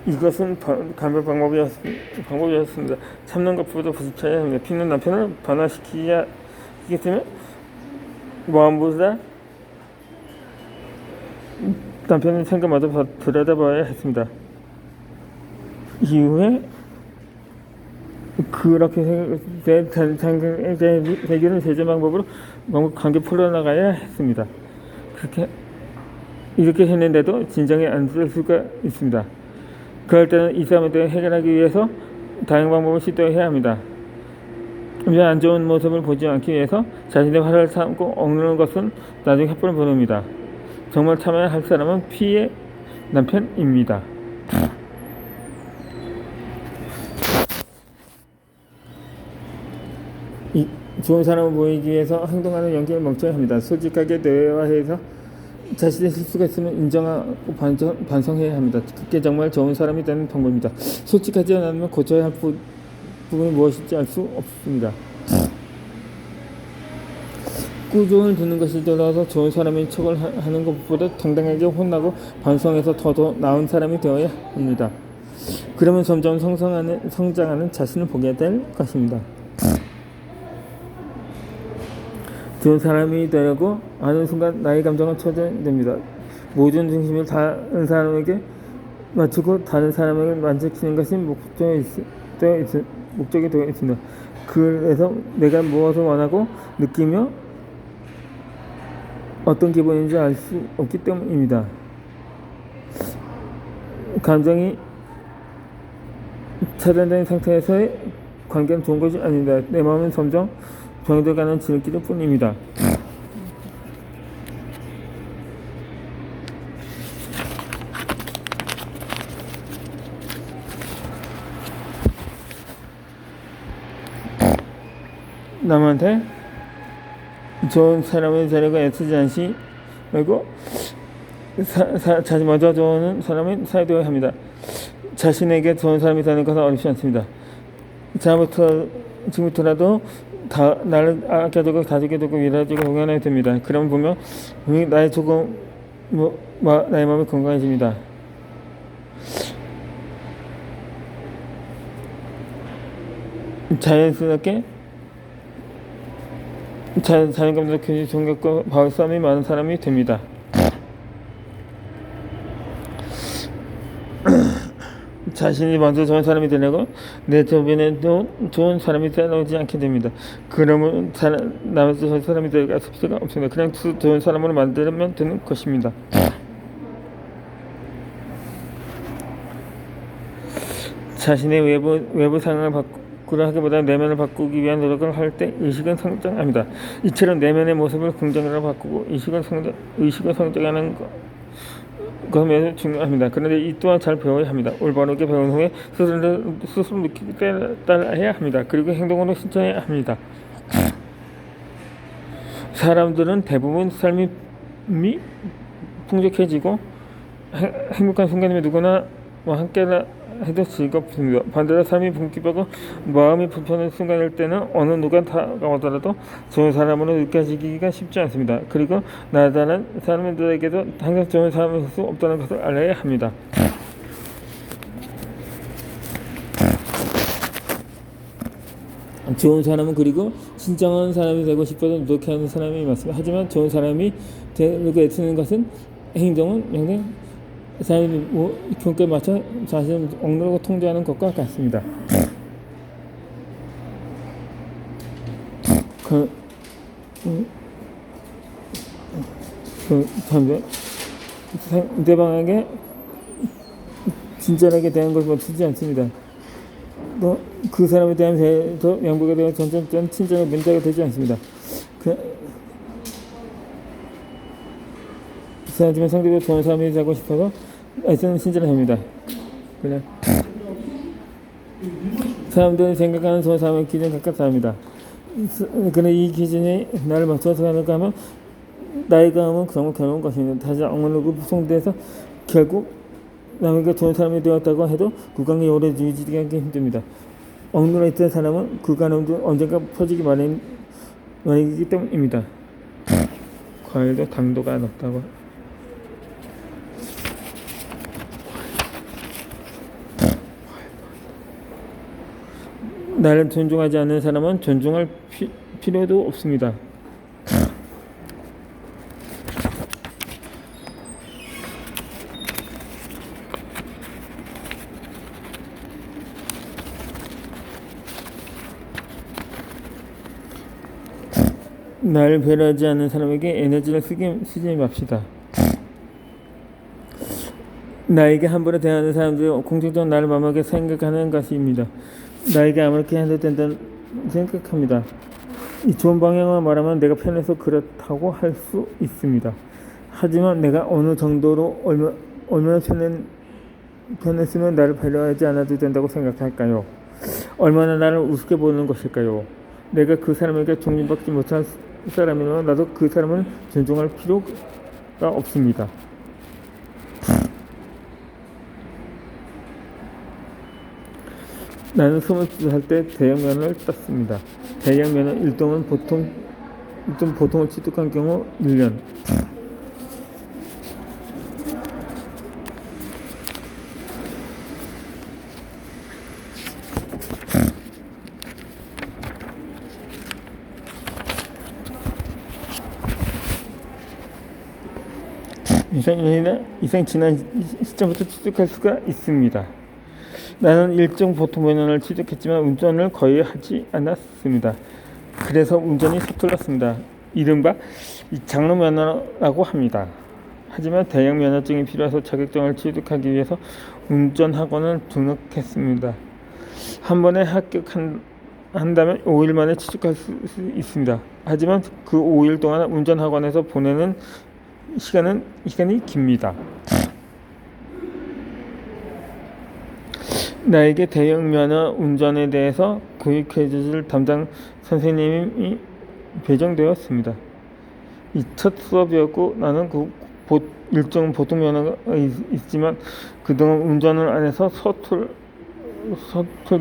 이것은 감별 방법이었습니다. 참는 것보다 부딪혀야 합니다. 피는 남편을 반화시키겠으면 마음보다 남편의 생각마저 들여다봐야 했습니다. 이후에 그렇게 대결은 제재 방법으로 관계 풀어나가야 했습니다. 이렇게 했는데도 진정이 안 될 수가 있습니다. 그럴 때는 이 싸움에 대해 해결하기 위해서 다양한 방법을 시도해야 합니다. 안 좋은 모습을 보지 않기 위해서 자신의 화를 참고 억누르는 것은 나중에 혓바를 부릅니다. 정말 참아야 할 사람은 피의 남편입니다. 좋은 사람을 보이기 위해서 행동하는 연기를 멈춰야 합니다. 솔직하게 대화해서 자신의 실수가 있으면 인정하고 반성해야 합니다. 그게 정말 좋은 사람이 되는 방법입니다. 솔직하지 않으면 고쳐야 할 부분이 무엇인지 알 수 없습니다. 꾸중을 듣는 것이 더라도 좋은 사람인 척을 하는 것보다 당당하게 혼나고 반성해서 더 나은 사람이 되어야 합니다. 그러면 점점 성장하는 자신을 보게 될 것입니다. 좋은 사람이 되려고 하는 순간 나의 감정은 초전됩니다. 모든 중심을 다른 사람에게 맞추고 다른 사람에게 만족시키는 것이 목적이 되어 있습니다. 그래서 내가 무엇을 원하고 느끼며 어떤 기분인지 알 수 없기 때문입니다. 감정이 차단된 상태에서의 관계는 좋은 것이 아닙니다. 내 마음은 점점 병들어가는 지름길 뿐입니다. 남한테 좋은 사람을 되려고 애쓰지 않지 말고 자신 먼저 좋은 사람이 사회되어야 합니다. 자신에게 좋은 사람이 되는 것은 어렵지 않습니다. 지금부터라도 나를 아껴주고 다지게 두고 위로해주고 공연해야 됩니다. 그러면 보면 나의 마음이 건강해집니다. 자연스럽게 자존감도 크게 존경과 바울싸움이 많은 사람이 됩니다. 자신이 먼저 좋은 사람이 되려고 내 주변에도 좋은 사람이 따라오지 않게 됩니다. 그러면 남에서 좋은 사람이 될 수가 없습니다. 그냥 좋은 사람으로 만들면 되는 것입니다. 자신의 외부 상황을 바꾸려 하기보다 내면을 바꾸기 위한 노력을 할 때 의식은 성장합니다. 이처럼 내면의 모습을 긍정으로 바꾸고 의식을 성장하는 것이 중요합니다. 그런데 이 또한 잘 배워야 합니다. 올바르게 배운 후에 스스로 느끼기 따라해야 합니다. 그리고 행동으로 실천해야 합니다. 사람들은 대부분 삶이 풍족해지고 행복한 순간이면 누구나 함께라 해도 즐겁습니다. 반대로 삶이 붕괴하고 마음이 불편한 순간일 때는 어느 누가 다가오더라도 좋은 사람으로 느껴지기가 쉽지 않습니다. 그리고 나다른 사람들에게도 항상 좋은 사람일 수 없다는 것을 알아야 합니다. 좋은 사람은 그리고 진정한 사람이 되고 싶어서 노력하는 사람이 맞습니다. 하지만 좋은 사람이 되려고 애쓰는 것은 행동은 영상 사람이 평가에 맞춰 자신을 억누르고 통제하는 것과 같습니다. 상대방에게 친절하게 대하는 것을 멈추지 않습니다. 그 사람에 대한 더 양보가 되어 점점 친절한 문제가 되지 않습니다. 하지만 상대보다 좋은 사람이 되고 싶어서 애쓰는 친절합니다. 그냥 사람들이 생각하는 좋은 사람의 기준에 가깝다 합니다. 그런데 이 기준에 나를 맞춰서 하는가 하면 나이가 하면 정말 괴로운 것입니다. 다시 억누르고 부성돼서 결국 남에게 좋은 사람이 되었다고 해도 그 관계 오래 유지하기 힘듭니다. 억누르어 있던 사람은 그 관계도 언젠가 퍼지기 마련이기 때문입니다. 과일도 당도가 높다고 나를 존중하지 않는 사람은 존중할 필요도 없습니다. 나를 배려하지 않는 사람에게 에너지를 쓰지 맙시다. 나에게 함부로 대하는 사람들이 공통적으로 나를 만만하게 생각하는 것입니다. 나에게 아무렇게 해도 된다고 생각합니다. 이 좋은 방향으로 말하면 내가 편해서 그렇다고 할 수 있습니다. 하지만 내가 어느 정도로 얼마나 편했으면 나를 배려하지 않아도 된다고 생각할까요? 얼마나 나를 우습게 보는 것일까요? 내가 그 사람에게 존중받지 못한 사람이면 나도 그 사람을 존중할 필요가 없습니다. 나는 22살 때 대형면허를 땄습니다. 대형면허 1등은 보통을 취득한 경우 1년. 이상 지난 시점부터 취득할 수가 있습니다. 나는 일정 보통 면허를 취득했지만 운전을 거의 하지 않았습니다. 그래서 운전이 서툴렀습니다. 이른바 장로 면허라고 합니다. 하지만 대형 면허증이 필요해서 자격증을 취득하기 위해서 운전학원을 등록했습니다. 한 번에 합격한다면 5일 만에 취득할 수 있습니다. 하지만 그 5일 동안 운전학원에서 보내는 시간이 깁니다. 나에게 대형 면허 운전에 대해서 교육해 주실 담당 선생님이 배정되었습니다. 이 첫 수업이었고 나는 일정 보통 면허가 있지만 그동안 운전을 안 해서 서툴기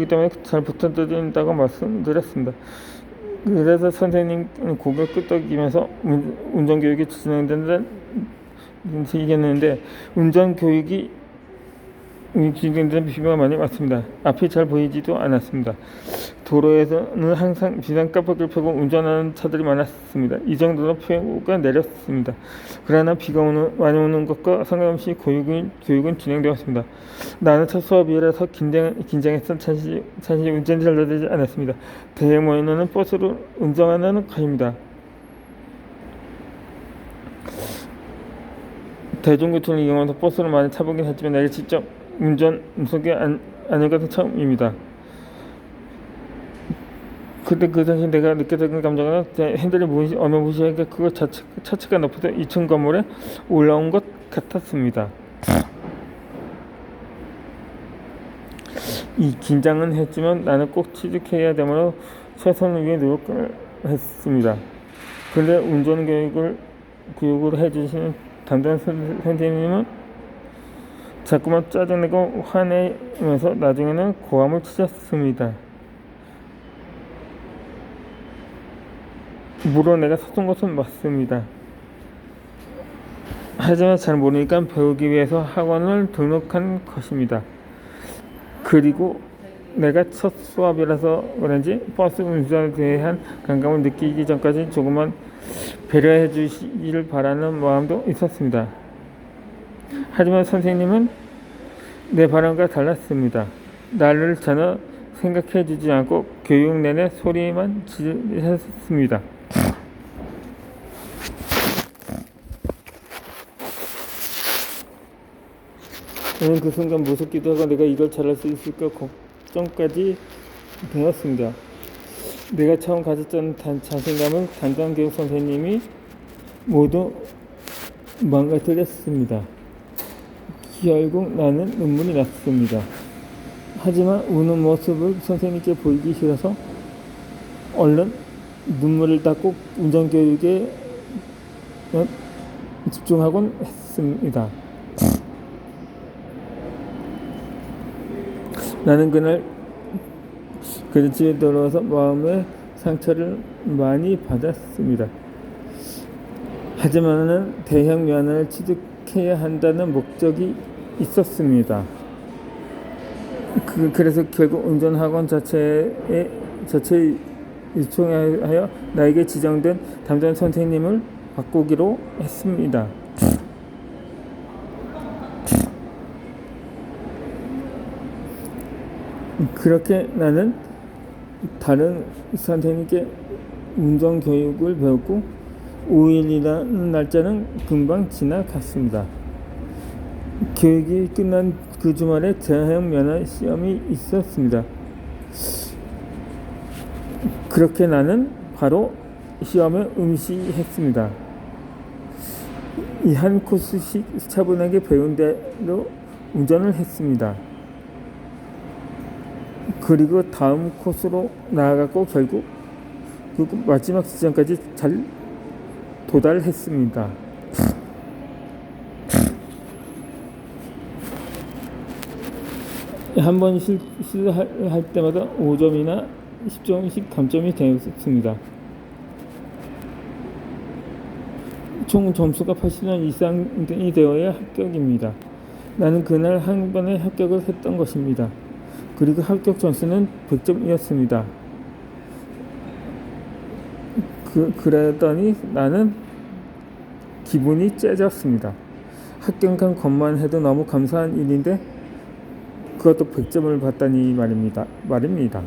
때문에 잘 부탁드린다고 말씀드렸습니다. 그래서 선생님 고개를 끄덕이면서 운전교육이 진행된다는 얘기했는데 운전교육이 진행되는 비교가 많이 왔습니다. 앞이 잘 보이지도 않았습니다. 도로에서는 항상 비상 깜빡이를 펴고 운전하는 차들이 많았습니다. 이 정도로 표가 내렸습니다. 그러나 비가 많이 오는 것과 상관없이 교육은 진행되었습니다. 나는 첫 수업이라서 긴장해서 잠시 운전이 잘 되지 않았습니다. 대형 면허는 버스로 운전하는 것입니다. 대중교통을 이용해서 버스를 많이 타보긴 했지만 내가 직접 운전석에 앉은 것은 처음입니다. 그때 그 당시 내가 느꼈던 감정은 핸들이 얼마 무시하게 그것 자체가 높아서 2층 건물에 올라온 것 같았습니다. 이 긴장은 했지만 나는 꼭 취직해야 되므로 최선을 위해 노력을 했습니다. 그런데 운전 교육을 해주시는 담당 선생님은 자꾸만 짜증내고 화내면서 나중에는 고함을 치셨습니다. 물론 내가 서툰 것은 맞습니다. 하지만 잘 모르니까 배우기 위해서 학원을 등록한 것입니다. 그리고 내가 첫 수업이라서 그런지 버스 운전에 대한 감감을 느끼기 전까지 조금만 배려해 주시기를 바라는 마음도 있었습니다. 하지만 선생님은 내 바람과 달랐습니다. 나를 전혀 생각해 주지 않고 교육 내내 소리만 지르셨습니다. 저는 그 순간 무섭기도 하고 내가 이걸 잘할 수 있을까 걱정까지 되었습니다. 내가 처음 가졌던 자신감을 담당 교육 선생님이 모두 망가뜨렸습니다. 결국 나는 눈물이 났습니다. 하지만 우는 모습을 선생님께 보이기 싫어서 얼른 눈물을 닦고 운전교육에 집중하곤 했습니다. 나는 그날 집에 돌아와서 마음의 상처를 많이 받았습니다. 하지만 나는 대형 면허를 취득해야 한다는 목적이 있었습니다. 그래서 결국 운전학원 자체에 요청하여 나에게 지정된 담당 선생님을 바꾸기로 했습니다. 그렇게 나는 다른 선생님께 운전 교육을 배웠고 5일이라는 날짜는 금방 지나갔습니다. 교육이 끝난 그 주말에 대학 면허 시험이 있었습니다. 그렇게 나는 바로 시험에 응시했습니다. 이 한 코스씩 차분하게 배운 대로 운전을 했습니다. 그리고 다음 코스로 나아갔고 결국 그 마지막 지점까지 잘 도달했습니다. 한 번 실수할 때마다 5점이나 10점씩 감점이 되었습니다. 총 점수가 80점 이상이 되어야 합격입니다. 나는 그날 한 번에 합격을 했던 것입니다. 그리고 합격 점수는 100점이었습니다. 그러더니 나는 기분이 째졌습니다. 합격한 것만 해도 너무 감사한 일인데 그것도 100점을 받다니 말입니다.